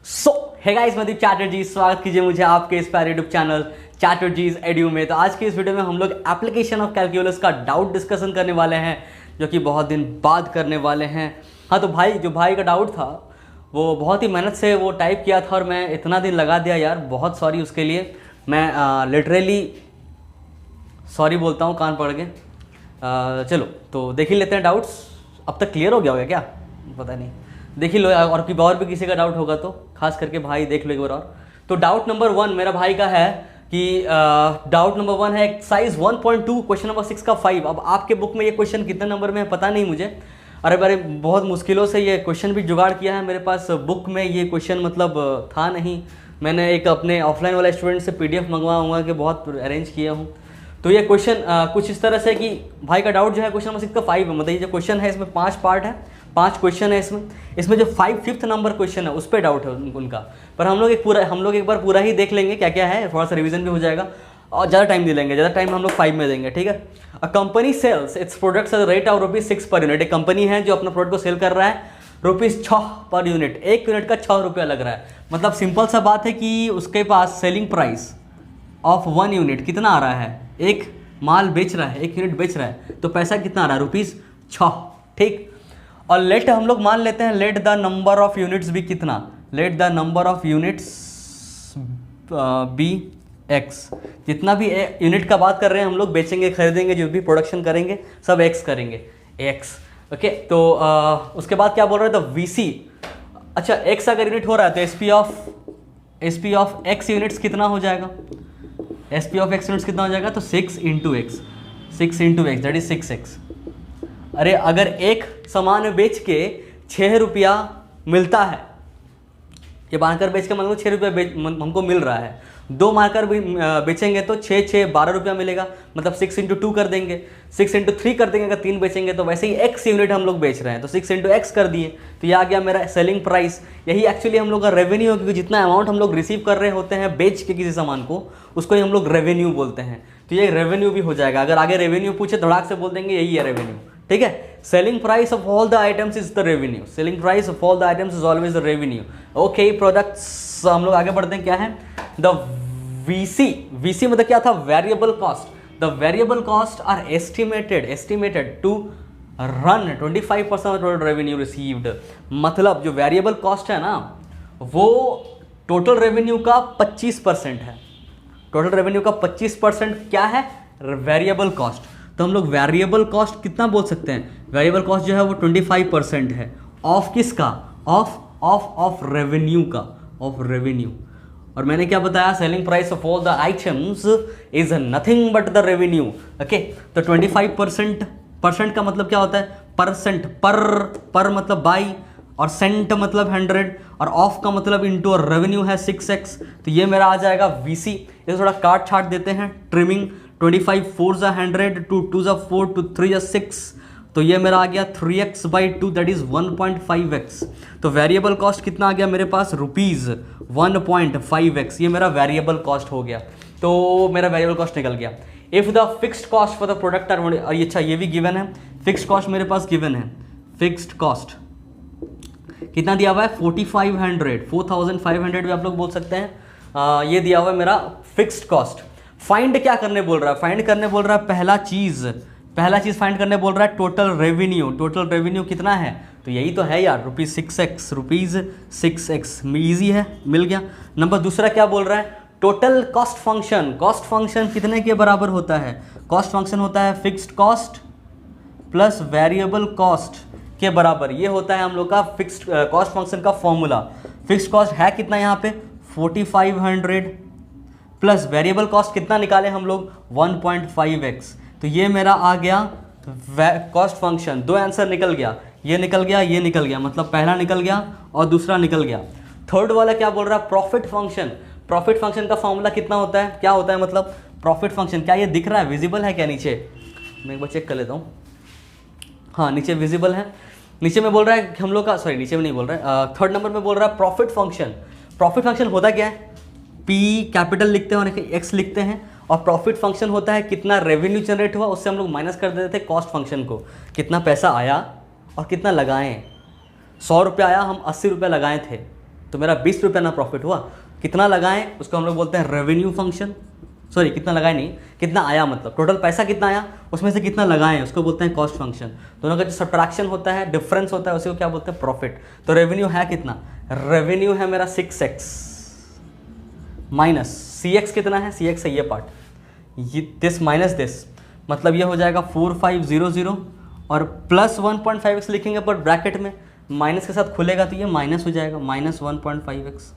Hey guys, मैं दीप चैटर्जी। स्वागत कीजिए मुझे आपके इस प्यारे यूट्यूब चैनल चैटर्जीज एड्यू में। तो आज की इस वीडियो में हम लोग एप्लीकेशन ऑफ कैलकुलस का डाउट डिस्कशन करने वाले हैं, जो कि बहुत दिन बाद करने वाले हैं। हाँ, तो भाई का डाउट था, वो बहुत ही मेहनत से वो टाइप किया था और मैं इतना दिन लगा दिया यार, बहुत सॉरी उसके लिए। मैं लिटरली सॉरी बोलता हूँ, कान पड़ गए। चलो तो देख ही लेते हैं डाउट्स। अब तक क्लियर हो गया होगा क्या, पता नहीं, देख ही लो। और भी किसी का डाउट होगा तो खास करके भाई देख लो एक बार और। तो डाउट नंबर 1 मेरा भाई का है कि डाउट नंबर 1 है एक्सरसाइज 1.2 क्वेश्चन नंबर 6 का 5। अब आपके बुक में ये क्वेश्चन कितने नंबर में है पता नहीं मुझे। अरे बहुत मुश्किलों से ये क्वेश्चन भी जुगाड़ किया है। मेरे पास बुक में ये क्वेश्चन मतलब था नहीं। मैंने एक अपने ऑफलाइन वाले स्टूडेंट से PDF मंगवा के बहुत अरेंज किया हूँ। तो ये क्वेश्चन कुछ इस तरह से कि भाई का डाउट जो है क्वेश्चन नंबर 6 का 5 है। मतलब ये जो क्वेश्चन है इसमें 5 पार्ट है, 5 क्वेश्चन है इसमें जो 5th नंबर क्वेश्चन है उस पर डाउट है उनका। पर हम लोग एक बार पूरा ही देख लेंगे क्या क्या है, थोड़ा सा रिवीजन भी हो जाएगा और ज़्यादा टाइम दे लेंगे। ज़्यादा टाइम हम लोग 5 में देंगे, ठीक है। A company sells its products at the rate of ₹6 per unit. एक कंपनी है जो अपना प्रोडक्ट को सेल कर रहा है ₹6 पर यूनिट। एक यूनिट का ₹6 लग रहा है। मतलब सिंपल सा बात है कि उसके पास सेलिंग प्राइस ऑफ 1 यूनिट कितना आ रहा है। एक माल बेच रहा है, 1 यूनिट बेच रहा है, तो पैसा कितना आ रहा है ₹6, ठीक। और लेट हम लोग मान लेते हैं let the number of units भी कितना, let the number of units be x. जितना भी यूनिट का बात कर रहे हैं हम लोग, बेचेंगे खरीदेंगे जो भी प्रोडक्शन करेंगे सब एक्स करेंगे, एक्स, ओके। तो उसके बाद क्या बोल रहे हैं, तो VC, अच्छा एक्स अगर यूनिट हो रहा है तो SP ऑफ एक्स यूनिट्स कितना हो जाएगा, SP ऑफ एक्स यूनिट्स कितना हो जाएगा, तो 6 into x that is 6x। अरे अगर एक सामान बेच के ₹6 मिलता है, ये मार्कर बेच के मतलब ₹6 हमको मिल रहा है, 2 मार्कर भी बेचेंगे तो 6 ₹12 मिलेगा। मतलब 6 इंटू 2 कर देंगे, 6 इंटू 3 कर देंगे। अगर 3 बेचेंगे तो वैसे ही x यूनिट हम लोग बेच रहे हैं तो 6 इंटू एक्स कर दिए, तो ये आ गया मेरा सेलिंग प्राइस। यही एक्चुअली हम लोग का रेवेन्यू है, क्योंकि जितना अमाउंट हम लोग रिसीव कर रहे होते हैं बेच के किसी सामान को, उसको ही हम लोग रेवेन्यू बोलते हैं। तो ये रेवेन्यू भी हो जाएगा। अगर आगे रेवेन्यू पूछे धड़ाक से बोल देंगे यही है रेवेन्यू, ठीक है। Selling price of all the items is the revenue. Selling price of all the items is always the revenue, okay. Products हम लोग आगे बढ़ते हैं, क्या है द VC मतलब क्या था, variable cost. The variable cost are estimated to run 25% of total revenue received. मतलब जो वेरिएबल कॉस्ट है ना, वो टोटल रेवेन्यू का 25% है। टोटल रेवेन्यू का 25% क्या है, वेरिएबल कॉस्ट। तो हम लोग वेरिएबल कॉस्ट कितना बोल सकते हैं, वेरिएबल कॉस्ट जो है वो 25% है। ऑफ किसका, ऑफ रेवेन्यू का, ऑफ रेवेन्यू। और मैंने क्या बताया, selling price of all the items is nothing but the revenue, okay. तो 25% का मतलब क्या होता है, परसेंट, पर मतलब बाई, और सेंट मतलब 100, और ऑफ का मतलब इंटू, और रेवेन्यू है 6x। तो ये मेरा आ जाएगा VC। इसे थोड़ा काट छाट देते हैं, ट्रिमिंग 25 4 ज़ा 100, 2 2 ज़ा 4, 2 3 ज़ा 6, तो ये मेरा आ गया 3x/2 दैट इज 1.5x। तो वेरिएबल कॉस्ट कितना आ गया मेरे पास, ₹1.5x। ये मेरा वेरिएबल कॉस्ट हो गया। तो मेरा वेरिएबल कॉस्ट निकल गया। If the fixed cost for the product are, अच्छा ये भी गिवन है, फिक्स्ड कॉस्ट मेरे पास गिवन है। फिक्स्ड कॉस्ट कितना दिया हुआ है, 4500 भी आप लोग बोल सकते हैं। ये दिया हुआ है मेरा फिक्स्ड कॉस्ट। फाइंड क्या करने बोल रहा है, फाइंड करने बोल रहा है पहला चीज फाइंड करने बोल रहा है टोटल रेवेन्यू। टोटल रेवेन्यू कितना है, तो यही तो है यार, ₹6x ईजी है, मिल गया। नंबर दूसरा क्या बोल रहा है, टोटल कॉस्ट फंक्शन कितने के बराबर होता है, कॉस्ट फंक्शन होता है fixed cost plus variable cost के बराबर। ये होता है हम लोग का फिक्स्ड कॉस्ट फंक्शन का फॉर्मूला। फिक्स्ड कॉस्ट है कितना यहाँ पे 4500 प्लस वेरिएबल कॉस्ट कितना निकाले हम लोग 1.5x। तो ये मेरा आ गया कॉस्ट फंक्शन। 2 आंसर निकल गया, ये निकल गया, मतलब पहला निकल गया और दूसरा निकल गया। थर्ड वाला क्या बोल रहा है, प्रॉफिट फंक्शन का फॉर्मूला कितना होता है, क्या होता है, मतलब प्रॉफिट फंक्शन। क्या ये दिख रहा है, विजिबल है क्या नीचे, मैं एक बार चेक कर लेता हूँ। हाँ नीचे विजिबल है। नीचे में बोल रहा है हम लोग का, सॉरी नीचे में नहीं बोल रहा है, थर्ड नंबर में बोल रहा है प्रॉफिट फंक्शन होता क्या है, P कैपिटल लिखते हैं और X लिखते हैं, और प्रॉफिट फंक्शन होता है कितना रेवेन्यू जनरेट हुआ, उससे हम लोग माइनस कर देते थे कॉस्ट फंक्शन को, कितना पैसा आया और कितना लगाएं। 100 रुपये आया, हम 80 रुपये लगाए थे, तो मेरा 20 रुपये ना प्रॉफिट हुआ। कितना लगाएं उसको हम लोग बोलते हैं रेवेन्यू फंक्शन, सॉरी कितना लगाए नहीं, कितना आया, मतलब टोटल पैसा कितना आया उसमें से कितना लगाएं उसको बोलते हैं कॉस्ट फंक्शन। दोनों का जो सब्ट्रैक्शन होता है, डिफरेंस होता है, उसी को क्या बोलते हैं प्रॉफिट। तो रेवेन्यू है कितना, रेवेन्यू है मेरा 6x माइनस CX कितना है, CX है ये पार्ट, ये दिस माइनस दिस, मतलब ये हो जाएगा 4500 और प्लस 1.5x लिखेंगे पर ब्रैकेट में माइनस के साथ खुलेगा तो ये माइनस हो जाएगा, माइनस 1.5x।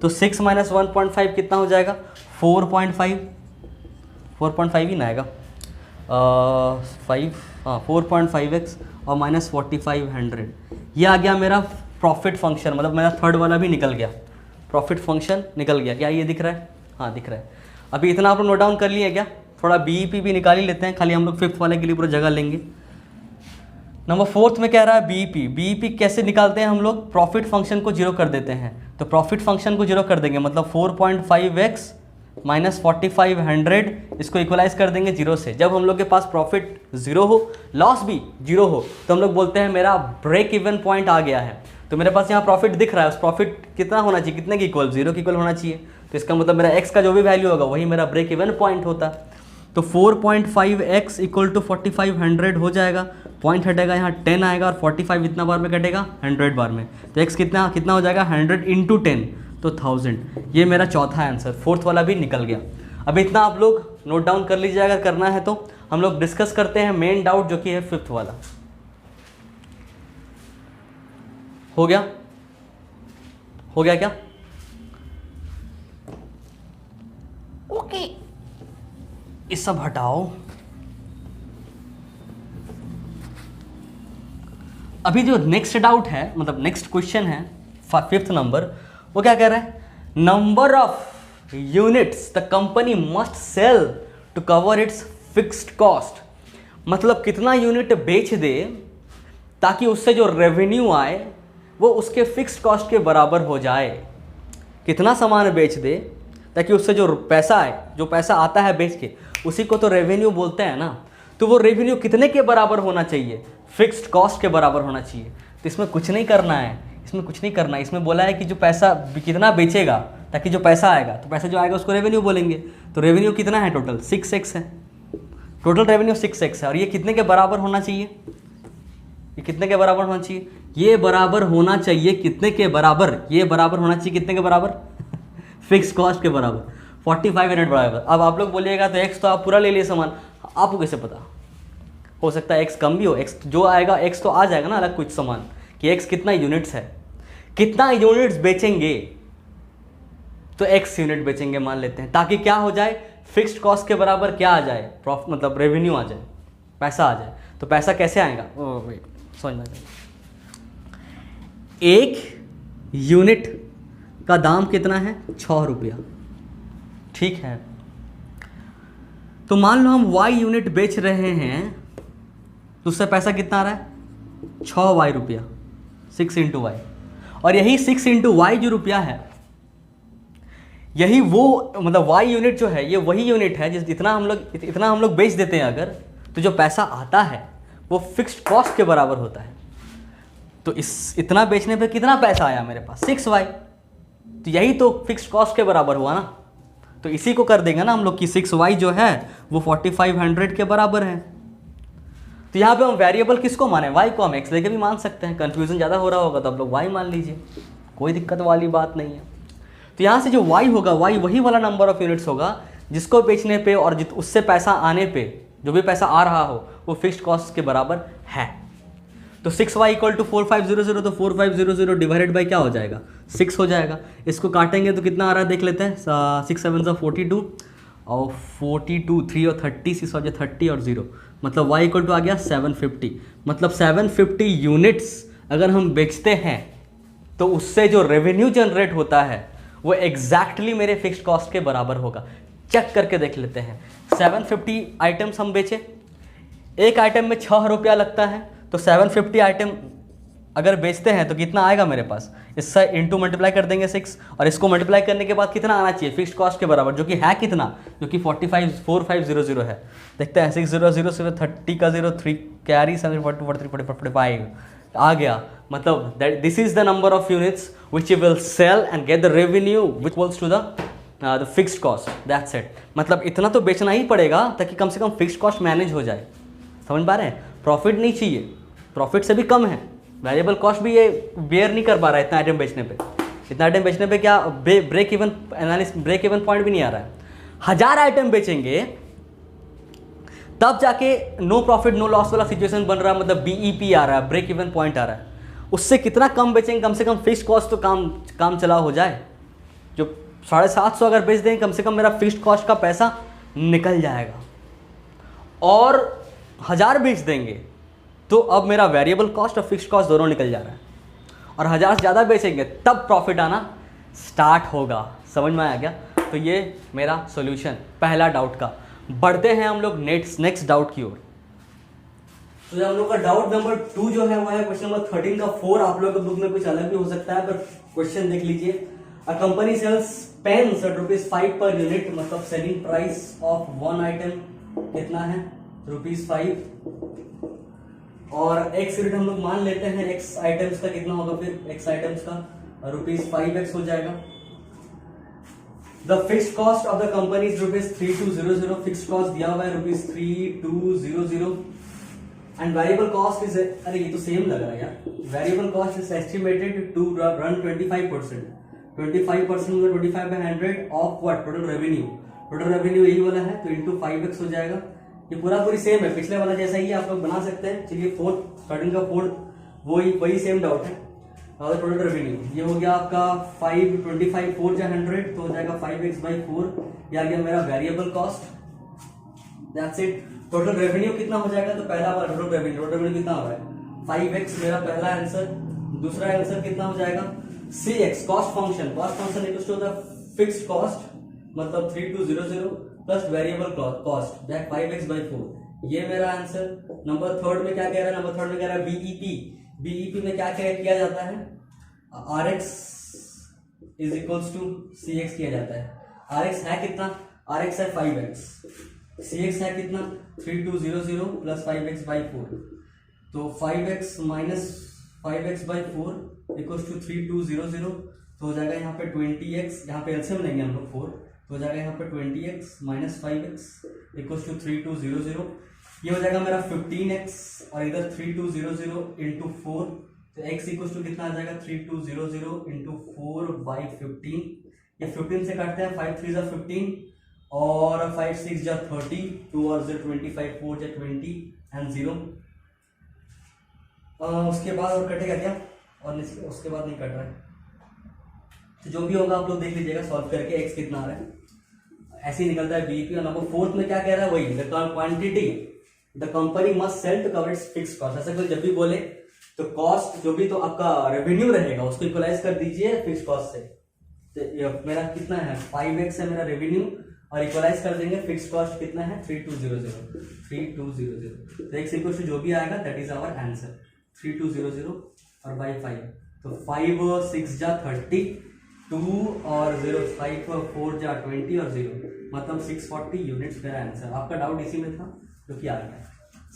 तो 6 माइनस 1.5 कितना हो जाएगा 4.5, 4.5 ही ना आएगा 4.5x और माइनस 4500, ये आ गया मेरा प्रॉफिट फंक्शन, मतलब मेरा थर्ड वाला भी निकल गया, प्रॉफिट फंक्शन निकल गया। क्या ये दिख रहा है, हाँ दिख रहा है। अभी इतना आप लोग नोट डाउन कर लिए क्या, थोड़ा BEP भी निकाल ही लेते हैं, खाली हम लोग 5th वाले के लिए पूरा जगह लेंगे। नंबर 4th में कह रहा है BEP कैसे निकालते हैं हम लोग, प्रॉफिट फंक्शन को जीरो कर देते हैं। तो प्रॉफिट फंक्शन को जीरो कर देंगे मतलब 4.5x माइनस 4500, इसको इक्वलाइज कर देंगे जीरो से। जब हम लोग के पास प्रॉफिट जीरो हो, लॉस भी जीरो हो, तो हम लोग बोलते हैं मेरा ब्रेक इवन पॉइंट आ गया है। तो मेरे पास यहाँ प्रॉफिट दिख रहा है, उस प्रॉफिट कितना होना चाहिए, कितने की इक्वल, जीरो की इक्वल होना चाहिए। तो इसका मतलब मेरा x का जो भी वैल्यू होगा वही मेरा ब्रेक इवन पॉइंट होता। तो 4.5x इक्वल टू 4500 हो जाएगा, पॉइंट हटेगा यहाँ 10 आएगा और 45 इतना बार में कटेगा 100 बार में, तो x कितना कितना हो जाएगा 100 इंटू 10 तो 1000। ये मेरा चौथा आंसर, 4th वाला भी निकल गया। अब इतना आप लोग नोट डाउन कर लीजिए अगर करना है तो। हम लोग डिस्कस करते हैं मेन डाउट जो कि है 5th वाला। हो गया, हो गया क्या, ओके ये सब हटाओ। अभी जो नेक्स्ट डाउट है, मतलब नेक्स्ट क्वेश्चन है 5th नंबर, वो क्या कह रहा है, number of units the company must sell to cover its fixed cost, मतलब कितना यूनिट बेच दे ताकि उससे जो रेवेन्यू आए वो उसके फिक्स्ड कॉस्ट के बराबर हो जाए। कितना सामान बेच दे ताकि उससे जो पैसा आए, जो पैसा आता है बेच के, उसी को तो रेवेन्यू बोलते हैं ना। तो वो रेवेन्यू कितने के बराबर होना चाहिए, फिक्स्ड कॉस्ट के बराबर होना चाहिए। तो इसमें कुछ नहीं करना है, इसमें कुछ नहीं करना है, इसमें बोला है कि जो पैसा कितना बेचेगा ताकि जो पैसा आएगा, तो पैसा जो आएगा उसको रेवेन्यू बोलेंगे। तो रेवेन्यू कितना है टोटल 6x है, टोटल रेवेन्यू 6x है। और ये कितने के बराबर होना चाहिए, ये कितने के बराबर होना चाहिए, ये बराबर होना चाहिए कितने के बराबर, ये बराबर होना चाहिए कितने के बराबर फिक्स कॉस्ट के बराबर, 4500 बराबर। अब आप लोग बोलिएगा तो x तो आप पूरा ले लिए सामान, आपको कैसे पता, हो सकता है x कम भी हो, x जो आएगा x तो आ जाएगा ना अलग कुछ सामान कि x कितना यूनिट्स है, कितना यूनिट्स बेचेंगे, तो x यूनिट बेचेंगे मान लेते हैं, ताकि क्या हो जाए फिक्स्ड कॉस्ट के बराबर क्या आ जाए, प्रॉफिट मतलब रेवेन्यू आ जाए, पैसा आ जाए। तो पैसा कैसे आएगा, समझ में, एक यूनिट का दाम कितना है 6 रुपया, ठीक है। तो मान लो हम y यूनिट बेच रहे हैं तो उससे पैसा कितना आ रहा है 6y रुपया, 6 इंटू वाई। और यही 6 इंटू वाई जो रुपया है, यही वो मतलब y यूनिट जो है ये वही यूनिट है जिस इतना हम लोग बेच देते हैं अगर, तो जो पैसा आता है वो फिक्स्ड कॉस्ट के बराबर होता है। तो इस इतना बेचने पे कितना पैसा आया मेरे पास 6y, तो यही तो फिक्स्ड कॉस्ट के बराबर हुआ ना। तो इसी को कर देंगे ना हम लोग कि 6y जो है वो 4500 के बराबर है। तो यहाँ पे हम वेरिएबल किसको माने, y को हम x लेके भी मान सकते हैं। कंफ्यूजन ज़्यादा हो रहा होगा तो आप लोग y मान लीजिए, कोई दिक्कत वाली बात नहीं है। तो यहाँ से जो y होगा, y वही वाला नंबर ऑफ यूनिट्स होगा जिसको बेचने पे और उससे पैसा आने पे जो भी पैसा आ रहा हो वो फिक्स्ड कॉस्ट के बराबर है। तो 6y इक्वल टू 4500, तो 4500 डिवाइडेड बाई क्या हो जाएगा 6 हो जाएगा। इसको काटेंगे तो कितना आ रहा है देख लेते हैं, 6 7 42 और 42 3 और 30 6 और 30 और 0, मतलब y इक्वल टू आ गया 750। मतलब 750 यूनिट्स अगर हम बेचते हैं तो उससे जो रेवेन्यू जनरेट होता है वो एग्जैक्टली मेरे फिक्स्ड कॉस्ट के बराबर होगा। चेक करके देख लेते हैं, 750 आइटम्स हम बेचे, एक आइटम में 6 रुपया लगता है, तो 750 आइटम अगर बेचते हैं तो कितना आएगा मेरे पास, इससे इंटू मल्टीप्लाई कर देंगे 6, और इसको मल्टीप्लाई करने के बाद कितना आना चाहिए फिक्स्ड कॉस्ट के बराबर, जो कि है कितना, जो कि 4500 है। देखते हैं 600 से 30 का 0 3 कैरी 7 40 43 45 आ गया, मतलब this is the number of units which you will sell and get the revenue which equals to the fixed cost, that's it. मतलब इतना तो बेचना ही पड़ेगा ताकि कम से कम फिक्स्ड कॉस्ट मैनेज हो जाए। समझ पा रहे हैं? प्रॉफिट नहीं चाहिए, प्रॉफिट से भी कम है, वेरिएबल कॉस्ट भी ये बेयर नहीं कर पा रहा है इतना आइटम बेचने पे। इतना आइटम बेचने पे क्या ब्रेक इवन पॉइंट भी नहीं आ रहा है। 1000 आइटम बेचेंगे तब जाके नो प्रॉफिट नो लॉस वाला सिचुएशन बन रहा है, मतलब BEP आ रहा है, ब्रेक इवन पॉइंट आ रहा है। उससे कितना कम बेचेंगे, कम से कम फिक्स्ड कॉस्ट तो काम चला हो जाए। जो 750 अगर बेच देंगे, कम से कम मेरा फिक्स्ड कॉस्ट का पैसा निकल जाएगा। और 1000 बेच देंगे तो अब मेरा वेरिएबल कॉस्ट और फिक्स्ड कॉस्ट दोनों निकल जा रहा है। और 1000 से ज़्यादा बेचेंगे तब प्रॉफिट आना स्टार्ट होगा। समझ में आ गया? तो ये मेरा सॉल्यूशन पहला डाउट का। बढ़ते हैं हम लोग नेक्स्ट डाउट की ओर। तो जब हम लोग का डाउट नंबर 2 जो है वो है क्वेश्चन नंबर 13 का 4। आप लोगों के बुक में कुछ अलग भी हो सकता है, पर क्वेश्चन देख लीजिए। A company sells pens at ₹5 per unit, मतलब selling price of one item कितना है? ₹5। और x यूनिट हम लोग मान लेते हैं, x आइटम्स का कितना होगा? फिर x आइटम्स का ₹5x हो जाएगा। The fixed cost of the company is ₹3200। Fixed cost दिया हुआ है ₹3200 एंड वेरिएबल कॉस्ट इज, अरे ये तो सेम लग रहा है यार। Variable cost is estimated to run 25%। 25% में 25/100 of what? Total revenue. Total revenue यही वाला है, तो इंटू 5x हो जाएगा। ये पूरी सेम है, पिछले वाला जैसा ही आप लोग बना सकते हैं। चलिए 13 का 4 वही सेम डाउट है। और टोटल रेवेन्यू ये हो गया आपका 25 4 जा 100, तो हो जाएगा 5x/4। ये आ गया मेरा variable cost, that's it. Total revenue कितना हो जाएगा? तो पहला वाला टोटल रेवेन्यू कितना हो रहा है? 5x मेरा पहला आंसर। दूसरा आंसर कितना हो जाएगा? CX cost function equals to the fixed cost, मतलब 3200 plus variable cost that 5x/4। ये मेरा आंसर। नंबर 3 में क्या कह रहा है? नंबर 3 में कह रहा है BEP में क्या किया जाता है? RX is equals to CX किया जाता है। RX है कितना? RX है 5x। CX है कितना? 3200 प्लस 5x/4। तो 5x minus 5x/4 equals to 3200, तो हो जाएगा यहाँ पे 20x। यहाँ पे एलसीएम लेंगे हम लोग 4, तो हो जाएगा यहाँ पे 20x minus 5x equals to 3200। ये हो जाएगा मेरा 15x और इधर 3200 इंटू 4, तो x इक्वल्स टू कितना आ जाएगा? 3200 इंटू 4/15। ये 15 से काटते हैं, 5 3 15 और 5 6 जा 30, 2 और 0 25, 4 जा 20 एंड 0। उसके बाद और कटेगा क्या? और उसके बाद नहीं कट रहा है, तो जो भी होगा आप लोग देख लीजिएगा सॉल्व करके x कितना आ रहा है। ऐसे ही निकलता है BEP। और नंबर 4 में क्या कह रहा है? वही the quantity the company must sell to cover its fixed cost. ऐसा कोई जब भी बोले तो कॉस्ट जो भी तो आपका रेवेन्यू रहेगा उसको इक्वलाइज कर दीजिए फिक्स्ड कॉस्ट से। तो मेरा कितना है? 5x है मेरा रेवेन्यू, और इक्वलाइज कर देंगे फिक्स्ड कॉस्ट कितना है? 3200। तो x इक्वल टू जो भी आएगा दैट इज आवर आंसर, 3200 और बाई 5। तो 5 6 जा 30, 2 और 0 5 4 जा 20 और 0, मतलब 640 यूनिट्स मेरा आंसर। आपका डाउट इसी में था जो कि आ गया।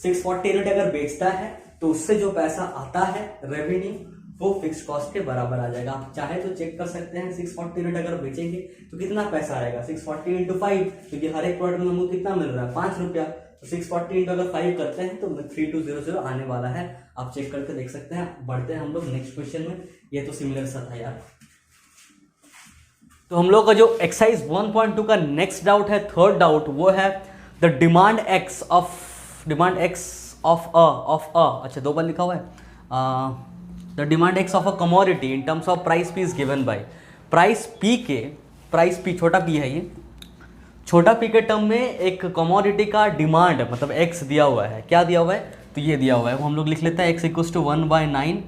640 यूनिट अगर बेचता है तो उससे जो पैसा आता है रेवेन्यू वो फिक्स कॉस्ट के बराबर आ जाएगा। आप चाहे तो चेक कर सकते हैं 640 यूनिट अगर बेचेंगे तो कितना पैसा आएगा। 640 इंटू 5, क्योंकि हर एक प्रोडक्ट में हमको कितना मिल रहा है? 5 रुपया। तो 640 इंटू अगर 5 करते हैं तो 3200 आने वाला है। आप चेक करके देख सकते हैं। बढ़ते हैं हम लोग नेक्स्ट क्वेश्चन में। ये तो सिमिलर सा था यार। तो हम लोग का जो एक्सरसाइज 1.2 का नेक्स्ट डाउट है, थर्ड डाउट, वो है the demand x of a अच्छा 2 बार लिखा हुआ है। The demand x of a commodity in terms of price P is given bye price P छोटा पी है। ये छोटा पी के टर्म में एक कमोडिटी का डिमांड मतलब एक्स दिया हुआ है। क्या दिया हुआ है? तो ये दिया हुआ है, वो हम लोग लिख लेते हैं x equals to 1/9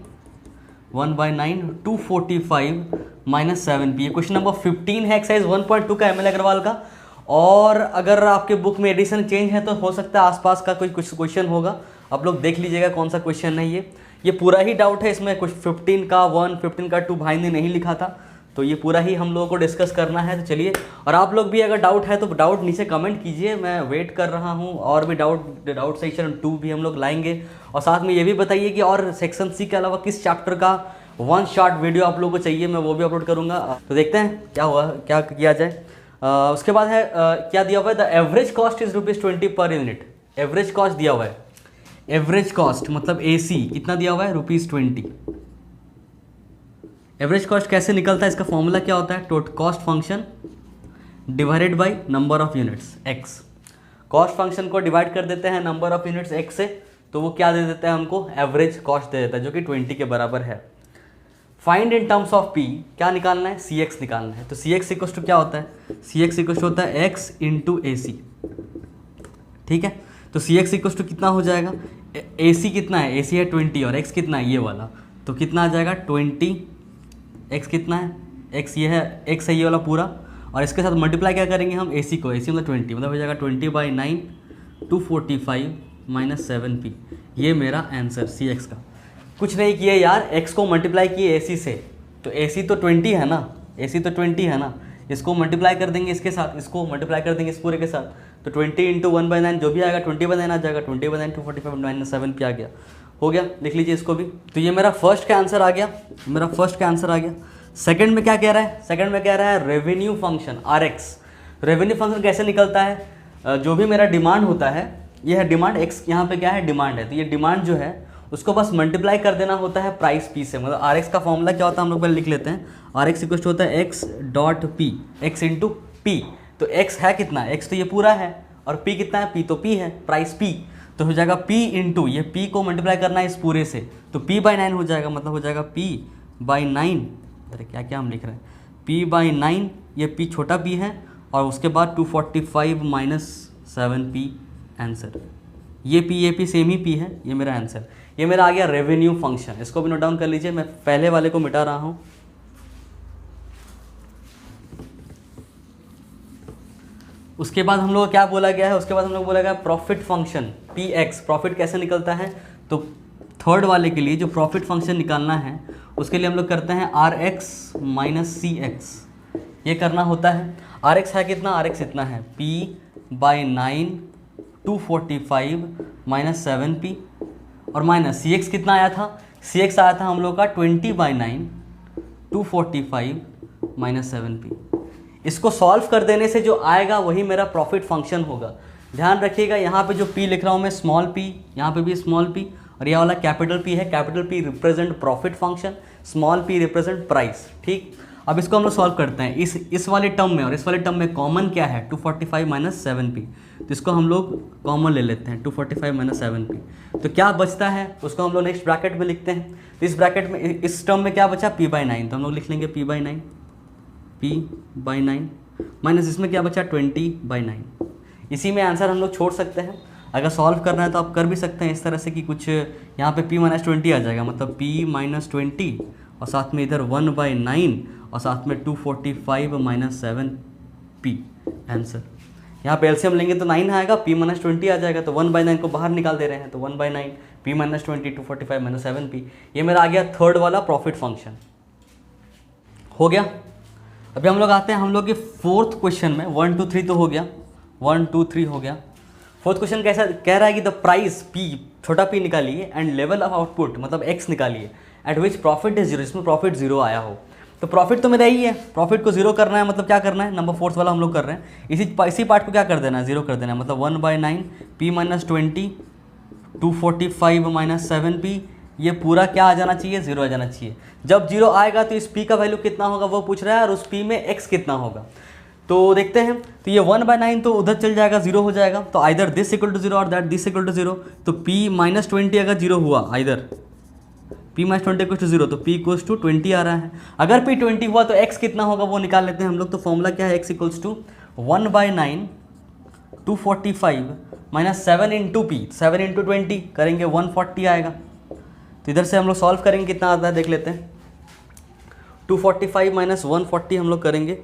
245 minus 7p। ये क्वेश्चन नंबर 15 है एक्सरसाइज 1.2 का एमएल अग्रवाल का। और अगर आपके बुक में एडिशन चेंज है तो हो सकता है आसपास का कोई कुछ क्वेश्चन होगा। आप लोग देख लीजिएगा कौन सा क्वेश्चन है ये पूरा ही डाउट है। इसमें कुछ 15 का 1 15 का 2 भाई ने नहीं लिखा था, तो ये पूरा ही हम लोगों को डिस्कस करना है। तो चलिए, और आप लोग भी अगर डाउट है तो डाउट नीचे कमेंट कीजिए, मैं वेट कर रहा हूँ। और भी डाउट सेक्शन 2 भी हम लोग लाएंगे। और साथ में ये भी बताइए कि और सेक्शन सी के अलावा किस चैप्टर का वन शॉट वीडियो आप लोगों को चाहिए, मैं वो भी अपलोड करूँगा। तो देखते हैं क्या हुआ, क्या किया जाए। उसके बाद है क्या दिया हुआ है, the average cost is ₹20 per unit. Average cost दिया हुआ है, एवरेज कॉस्ट मतलब AC कितना दिया हुआ है, ₹20। एवरेज कॉस्ट कैसे निकलता है, इसका फॉर्मूला क्या होता है, total cost function divided by number of units x। Cost function को डिवाइड कर देते हैं नंबर ऑफ यूनिट्स x से, तो वो क्या दे देता है हमको, एवरेज कॉस्ट दे देता है, जो कि 20 के बराबर है। Find in terms of p, क्या निकालना है, CX निकालना है। तो CX इक्वल टू क्या होता है, CX इक्वल टू होता है x इंटू AC। ठीक है, तो CX इक्वल टू कितना हो जाएगा, AC कितना है, AC है 20 और x कितना है ये वाला, तो कितना आ जाएगा 20, x कितना है, x ये है, x है ये वाला पूरा, और इसके साथ मल्टीप्लाई क्या करेंगे हम, AC को, AC मतलब 20, मतलब हो जाएगा 20/9 245 माइनस 7p। ये मेरा आंसर CX का। कुछ नहीं किए यार, x को मल्टीप्लाई किए AC से, तो AC तो 20 है ना, AC तो 20 है ना, इसको मल्टीप्लाई कर देंगे इसके साथ, इसको मल्टीप्लाई कर देंगे इस पूरे के साथ, तो 20 इंटू 1/9 जो भी आएगा 20/9 आ जाएगा, 20/9 245 माइनस 7p आ गया, हो गया। लिख लीजिए इसको भी। तो ये मेरा फर्स्ट का आंसर आ गया, मेरा फर्स्ट का आंसर आ गया। सेकंड में क्या कह रहा है, सेकंड में कह रहा है revenue function RX। Revenue function कैसे निकलता है, जो भी मेरा डिमांड होता है, ये है डिमांड, x यहाँ पे क्या है, डिमांड है, तो ये डिमांड जो है उसको बस मल्टीप्लाई कर देना होता है प्राइस P से। मतलब RX का फॉर्मूला क्या होता है हम लोग पहले लिख लेते हैं, RX इक्वल होता है x dot P, x into P। तो x है कितना, x तो ये पूरा है, और P कितना है, P तो P है, प्राइस P, तो हो जाएगा P इंटू ये P को मल्टीप्लाई करना है इस पूरे से, तो P/9 हो जाएगा, मतलब हो जाएगा P/9। अरे क्या क्या हम लिख रहे हैं, P/9, ये P छोटा p है, और उसके बाद 245 माइनस 7p आंसर। ये P सेम ही P है, ये मेरा आंसर। ये मेरा आ गया रेवेन्यू फंक्शन, इसको भी नोट डाउन कर लीजिए, मैं पहले वाले को मिटा रहा हूँ। उसके बाद हम लोग क्या बोला गया है, उसके बाद हम लोग बोला गया प्रॉफिट फंक्शन PX। प्रॉफिट कैसे निकलता है, तो थर्ड वाले के लिए जो प्रॉफिट फंक्शन निकालना है उसके लिए हम लोग करते हैं RX माइनस CX, ये करना होता है। RX है कितना, RX इतना है P/9 245 माइनस 7p, और माइनस CX कितना आया था, CX आया था हम लोग का 20/9 245 माइनस 7p। इसको सॉल्व कर देने से जो आएगा वही मेरा प्रॉफिट फंक्शन होगा। ध्यान रखिएगा, यहाँ पे जो P लिख रहा हूँ मैं स्मॉल p, यहाँ पे भी स्मॉल p, और यह वाला कैपिटल P है, capital P represent profit function, small p represent price. ठीक, अब इसको हम लोग सॉल्व करते हैं। इस वाले टर्म में और इस वाले टर्म में कॉमन क्या है, 245 माइनस 7p, तो इसको हम लोग कॉमन ले लेते हैं, 245 माइनस 7p। तो क्या बचता है उसको हम लोग नेक्स्ट ब्रैकेट में लिखते हैं। तो इस ब्रैकेट में, इस टर्म में क्या बचा, P/9, तो हम लोग लिख लेंगे P/9 माइनस इसमें क्या बचा, 20/9। इसी में आंसर हम लोग छोड़ सकते हैं। अगर सॉल्व करना है तो आप कर भी सकते हैं इस तरह से कि कुछ यहाँ पे P-20 आ जाएगा, मतलब P-20, और साथ में इधर 1/9, और साथ में 245 माइनस 7p आंसर। यहाँ पे एलसीएम लेंगे तो 9 आएगा, P-20 आ जाएगा, तो 1/9 को बाहर निकाल दे रहे हैं, तो 1/9 P-20 245 माइनस 7p। ये मेरा आ गया थर्ड वाला प्रॉफिट फंक्शन, हो गया। अभी हम लोग आते हैं हम लोग के फोर्थ क्वेश्चन में। 1 2 3 तो हो गया, 1 2 3 हो गया। फोर्थ क्वेश्चन कैसा कह रहा है कि द प्राइस P, छोटा p निकालिए, एंड लेवल ऑफ आउटपुट मतलब x निकालिए, एट विच प्रॉफिट इज 0, इसमें प्रॉफिट 0 आया हो। तो प्रॉफिट तो मेरा यही है, प्रॉफिट को 0 करना है, मतलब क्या करना है, नंबर फोर्थ वाला हम लोग कर रहे हैं, इसी पार्ट को क्या कर देना है, 0 कर देना है, मतलब 1/9 P-20 245 माइनस 7p, ये पूरा क्या आ जाना चाहिए, 0 आ जाना चाहिए। जब 0 आएगा तो इस p का वैल्यू कितना होगा वो पूछ रहा है, और उस p में x कितना होगा। तो देखते हैं, तो ये 1/9 तो उधर चल जाएगा, 0 हो जाएगा, तो आइदर दिस इक्वल टू 0 और दैट दिस इक्वल टू 0। तो P-20 अगर 0 हुआ, आइदर P-20 इक्वल टू 0, तो P इक्वल्स टू 20 आ रहा है। अगर P 20 हुआ तो x कितना होगा वो निकाल लेते हैं हम लोग। तो फॉर्मूला क्या है, x equals to 1/9 245 minus 7 into P, 7 into 20 करेंगे 140 आएगा। तो इधर से हम लोग सॉल्व करेंगे, कितना आता है देख लेते हैं। 245 माइनस 140 हम लोग करेंगे,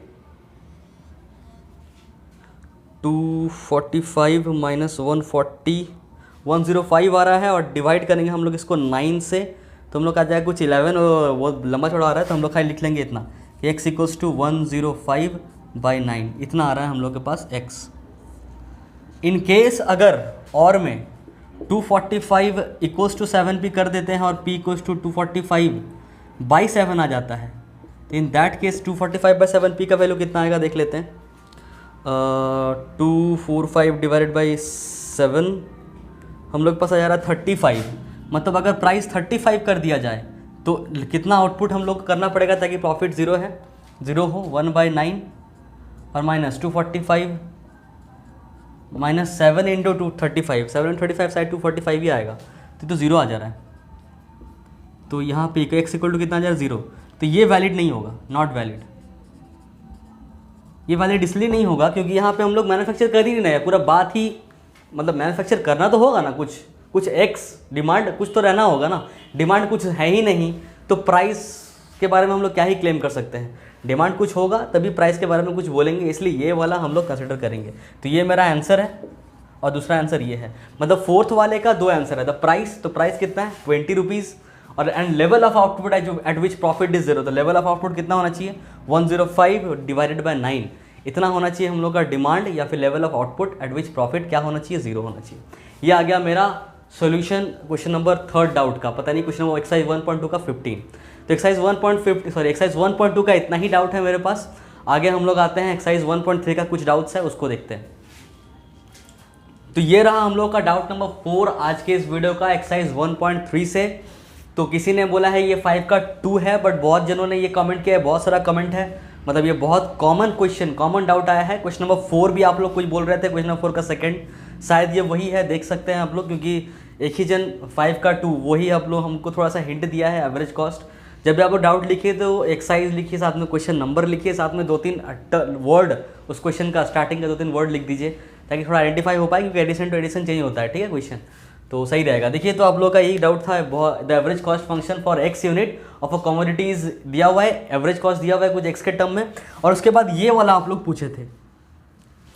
245 माइनस 140 105 आ रहा है, और डिवाइड करेंगे हम लोग इसको 9 से, तो हम लोग आ जाएगा कुछ 11, वो लंबा चौड़ा आ रहा है, तो हम लोग खाली लिख लेंगे इतना x इक्वल्स टू 105/9 इतना आ रहा है हम लोग के पास x। इन केस अगर और में 245 इक्वल्स टू 7p कर देते हैं और p इक्वल्स टू 245/7 आ जाता है, तो इन दैट केस 245/7p का वैल्यू कितना आएगा देख लेते हैं। 245 डिवाइडेड बाई 7 हम लोग के पास आ जा रहा है 35। मतलब अगर प्राइस 35 कर दिया जाए तो कितना आउटपुट हम लोग करना पड़ेगा ताकि प्रॉफिट ज़ीरो हो। 1/9 और माइनस 245 माइनस 7 इंटू 235, 735 साइड 245 ही आएगा, तो ज़ीरो आ जा रहा है। तो यहाँ पे x इक्वल टू कितना आ जा रहा है 0। तो ये वैलिड नहीं होगा, नॉट वैलिड। ये वैलिड इसलिए नहीं होगा क्योंकि यहाँ पे हम लोग मैन्युफैक्चर कर ही नहीं रहे, पूरा बात ही मतलब मैन्युफैक्चर करना तो होगा ना, कुछ x डिमांड कुछ तो रहना होगा ना। डिमांड कुछ है ही नहीं तो प्राइस के बारे में हम लोग क्या ही क्लेम कर सकते हैं। डिमांड कुछ होगा तभी प्राइस के बारे में कुछ बोलेंगे, इसलिए ये वाला हम लोग कंसिडर करेंगे। तो ये मेरा आंसर है और दूसरा आंसर ये है। मतलब फोर्थ वाले का दो आंसर है। द प्राइस, तो प्राइस कितना है 20 रुपीज़ और and level of output at which profit is 0। तो लेवल ऑफ आउटपुट कितना होना चाहिए 105 डिवाइडेड बाय 9 इतना होना चाहिए हम लोग का डिमांड, या फिर level of output at which profit क्या होना चाहिए 0 होना चाहिए। ये आ गया मेरा सॉल्यूशन क्वेश्चन नंबर 3 डाउट का। पता नहीं क्वेश्चन नंबर एक्सरसाइज 1.2 का 15। तो एक्सरसाइज 1.2 का इतना ही डाउट है मेरे पास। आगे हम लोग आते हैं एक्सरसाइज 1.3 का कुछ डाउट्स है, उसको देखते हैं। तो ये रहा हम लोग का डाउट नंबर 4 आज के इस वीडियो का एक्सरसाइज 1.3 से। तो किसी ने बोला है ये 5 का 2 है, बट बहुत जनों ने ये कमेंट किया है, बहुत सारा कमेंट है। मतलब ये बहुत कॉमन क्वेश्चन, कॉमन डाउट आया है। क्वेश्चन नंबर 4 भी आप लोग कुछ बोल रहे थे, क्वेश्चन नंबर 4 का सेकंड शायद ये वही है, देख सकते हैं आप लोग, क्योंकि एक ही जन 5 का 2 वही आप लोग हमको थोड़ा सा हिंट दिया है एवरेज कॉस्ट। जब भी आप डाउट लिखिए तो एक्सरसाइज लिखिए, साथ में क्वेश्चन नंबर लिखिए, साथ में 2-3 वर्ड उस क्वेश्चन का स्टार्टिंग का 2-3 वर्ड लिख दीजिए ताकि थोड़ा आइडेंटिफाई हो पाए, क्योंकि एडिशन टू एडिशन चेंज होता है, ठीक है क्वेश्चन, तो सही रहेगा। देखिए तो आप लोग का यही डाउट था, the average cost function for x unit of a commodities दिया हुआ है, एवरेज कॉस्ट दिया हुआ है कुछ एक्स के टर्म में, और उसके बाद ये वाला आप लोग पूछे थे,